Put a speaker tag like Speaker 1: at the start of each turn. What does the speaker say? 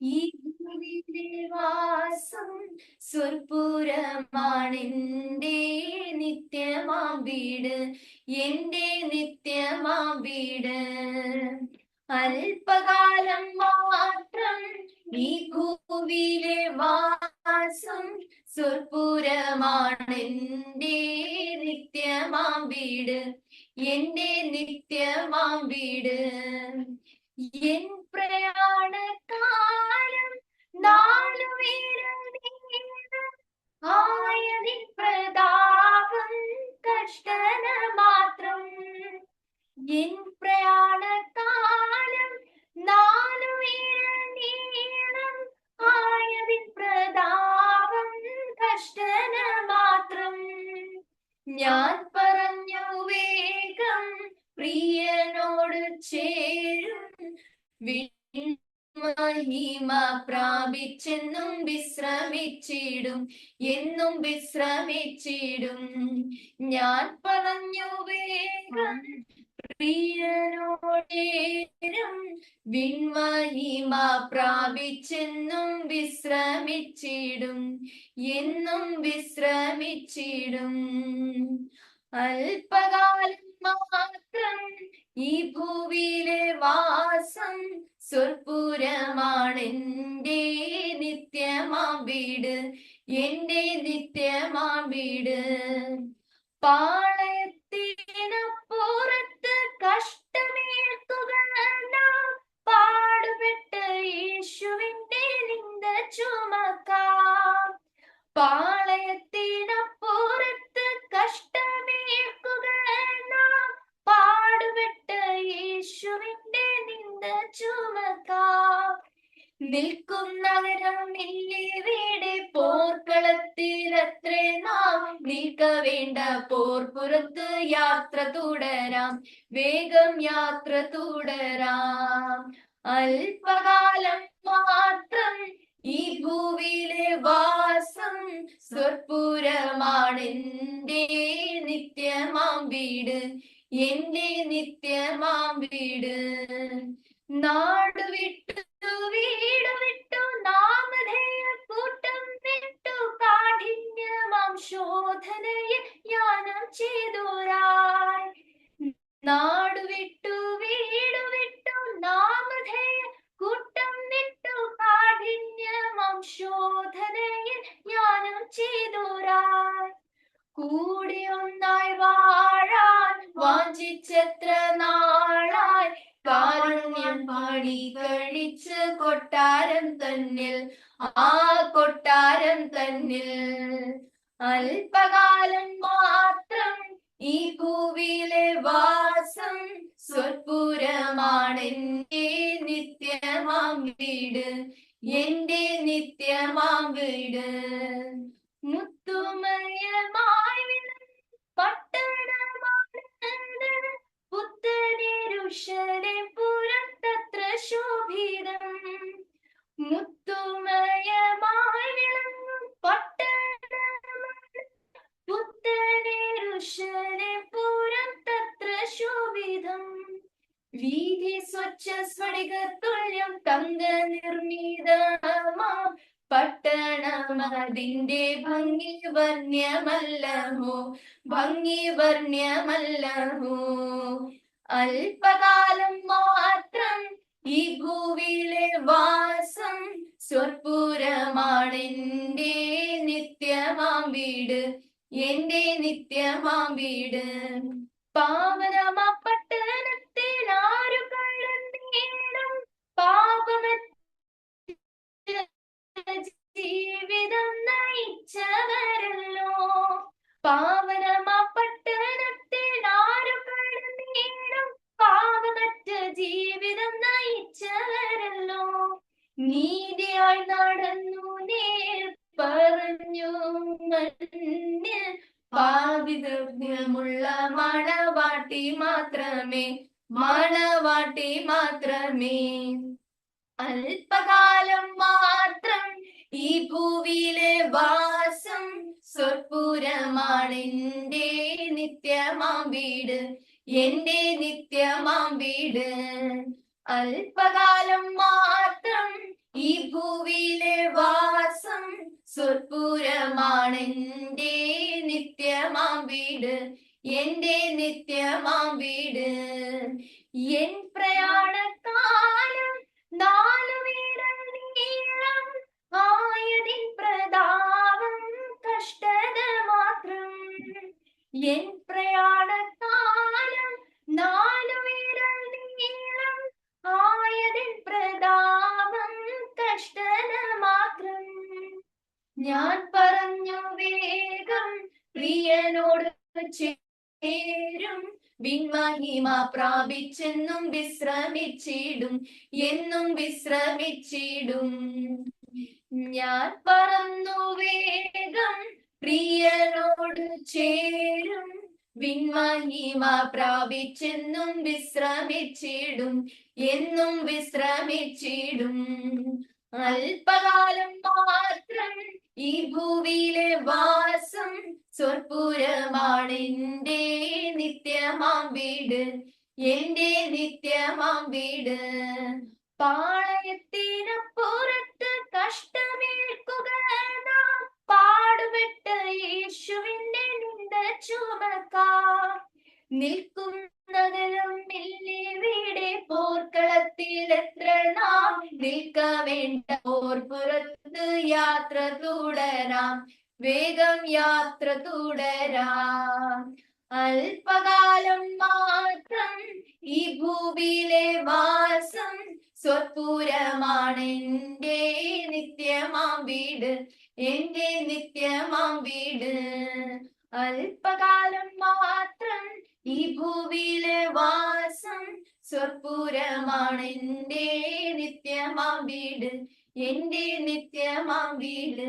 Speaker 1: ഈ ഭൂമിയിലെ വാസം സ്വർപ്പുരമാണെന്റെ നിത്യമാം വീട്, എന്റെ നിത്യമാം വീട്. അല്പകാലം മാത്രം ഈ ഭൂവിലെ വാസം സ്വർപ്പുരമാണെന്റെ നിത്യമാം വീട്, എന്റെ നിത്യമാം വീട്. എൻ പ്രയാണകാലം ആയതിൻ പ്രതാപം കഷ്ടന മാത്രം. എൻ പ്രയാണകാലം നീളം ആയതിൻ പ്രതാപം കഷ്ടന മാത്രം. ഞാൻ പറഞ്ഞു വേഗം പ്രിയനോട് ചേരും, മഹിമ പ്രാപിച്ചെന്നും വിശ്രമിച്ചിടും, എന്നും വിശ്രമിച്ചിടും. ഞാൻ പറഞ്ഞു വേഗം പ്രിയനോടേരും, വിൺമഹിമ പ്രാപിച്ചെന്നും വിശ്രമിച്ചിടും, എന്നും വിശ്രമിച്ചിടും. അല്പകാലം മാത്രം ഈ ഭൂവിലെ വാസം സ്വർപ്പുരമാണെന്റെ നിത്യമാം വീട്, എന്റെ നിത്യമാം വീട്. പാളയത്തിനപ്പുറത്ത് കഷ്ടമേൽക്കുക നാം, പാടുപെട്ട് യേശുവിന്റെ നിന്ദ ചുമക്കാം. പാളയത്തിനപ്പുറത്ത് കഷ്ടമേൽക്കുക നാം, പാടുപെട്ട് യേശുവിന്റെ നിന്ദ ചുമക്കാം. നിൽക്കും നഗരം ഇല്ലിവിടെ പോർക്കളത്തിലത്രേ നാം, നിൽക്കവേണ്ട പോർപ്പുറത്ത് യാത്ര തുടരാം, വേഗം യാത്ര തുടരാം. അല്പകാലം മാത്രം ഈ ഭൂവിലെ വാസം സ്വർപ്പുരമാണെന്റെ നിത്യമാം വീട്, എന്റെ നിത്യമാം വീട്. നാട് വിട്ടു വീട് വിട്ടു നാമധേയ കൂട്ടം വിട്ടു കാഠിന്യമാം ശോധനയിൽ ജ്ഞാനം ചെയ്തോരായി. നാട് വിട്ടു വീട് വിട്ടു നാമധേയ കൂട്ടം വിട്ടു കാഠിന്യമാം ശോധനയിൽ ജ്ഞാനം ചെയ്തോരായി. കൂടി ഒന്നായി വാഴാൻ വാഞ്ചിച്ചെത്ര നാളായി, കാരുണ്യം പാടി കഴിച്ച് കൊട്ടാരം തന്നിൽ, ആ കൊട്ടാരം തന്നിൽ. അല്പകാലം മാത്രം ഈ ഭൂവിലെ വാസം സ്വർപ്പുരമാണെന്റെ നിത്യമാം വീട്, എന്റെ നിത്യമാം വീട്. മുത്തുമയമായി പട്ടണമാണ് പുത്തനെരുശലേം പുറത്തത്ര ശോഭിതം. മുത്തുമയമായി വിളങ്ങും പട്ടണമാണ് പുത്തനെരുശലേം പുറത്തത്ര ശോഭിതം. വീതി സ്വച്ഛ സ്ഫടികതുല്യം തങ്ക നിർമ്മിതമാം പട്ടണം, അതിന്റെ ഭംഗി വർണ്യമല്ലഹോ, ഭംഗി വർണ്യമല്ലഹോ. അല്പകാലം മാത്രം ഈ ഭൂവിലെ വാസം സ്വർപ്പുരമാണെന്റെ നിത്യമാം വീട്, എന്റെ നിത്യമാം വീട്. പാവനമാ പട്ടണത്തിൽ ആരു കടന്നേടും, പാപമറ്റ ജീവിതം നയിച്ചവരല്ലോ. പാവനമാ പട്ടണത്തിൽ ആരു കടന്നേടും, പാപമറ്റ ജീവിതം നയിച്ചവരല്ലോ. നീതിയായി നടന്നു നേർ പറഞ്ഞു മഞ്ഞ്, പാവിധമുള്ള മണവാട്ടി മാത്രമേ, മണവാട്ടി മാത്രമേ. അല്പകാലം മാത്രം ഈ ഭൂവിലെ വാസം സ്വർപ്പുരമാണെന്റെ നിത്യമാം വീട്, എന്റെ നിത്യമാം വീട്. അല്പകാലം മാത്രം ഈ സ്വർപ്പുരമാണെന്റെ നിത്യമാം വീട്, എന്റെ നിത്യമാം വീട്. എൻ പ്രയാണക്കാലം 4 വീടം നീളം ആയതിൻ പ്രതാപം കഷ്ടത മാത്രം. എൻ പ്രയാണക്കാലം 4 വീടം നീളം ആയതിൻ പ്രതാപം കഷ്ടത മാത്രം. ഞാൻ പറഞ്ഞു വേഗം പ്രിയനോട് ചേരും, വിൺമഹിമ പ്രാപിച്ചെന്നും വിശ്രമിച്ചിടും, എന്നും വിശ്രമിച്ചിടും. ഞാൻ പറന്നു വേഗം പ്രിയനോട് ചേരും, വിൺമഹിമ പ്രാപിച്ചെന്നും വിശ്രമിച്ചിടും, എന്നും വിശ്രമിച്ചിടും. അല്പകാലം മാത്രം ഈ ഭൂവിയിലെ വാസം, സ്വർപ്പുരമാണെന്റെ നിത്യമാം വീട്, എന്റെ നിത്യമാം വീട്. പാളയത്തിനപ്പുറത്ത് കഷ്ടമേൽക്കുക നാം, പാടുപെട്ട യേശുവിന്റെ നിന്ദ ചുമക്കാം. നിൽക്കുന്നതിലും ഇവിടെ പോർക്കളത്തിൽ എത്ര നാം നിൽക്ക വേണ്ട, പോർപ്പുറത്ത് യാത്ര തുടരാം, വേഗം യാത്ര തുടരാം. അല്പകാലം മാത്രം ഈ ഭൂവിയിലെ വാസം, സ്വർപ്പുരമാണെന്റെ നിത്യമാം വീട്, എന്റെ നിത്യമാം വീട്. അല്പകാലം മാത്രം ഈ ഭൂവിയിലെ വാസം, സ്വർപ്പുരമാണെന്റെ നിത്യമാം വീട്, എന്റെ നിത്യമാം വീട്.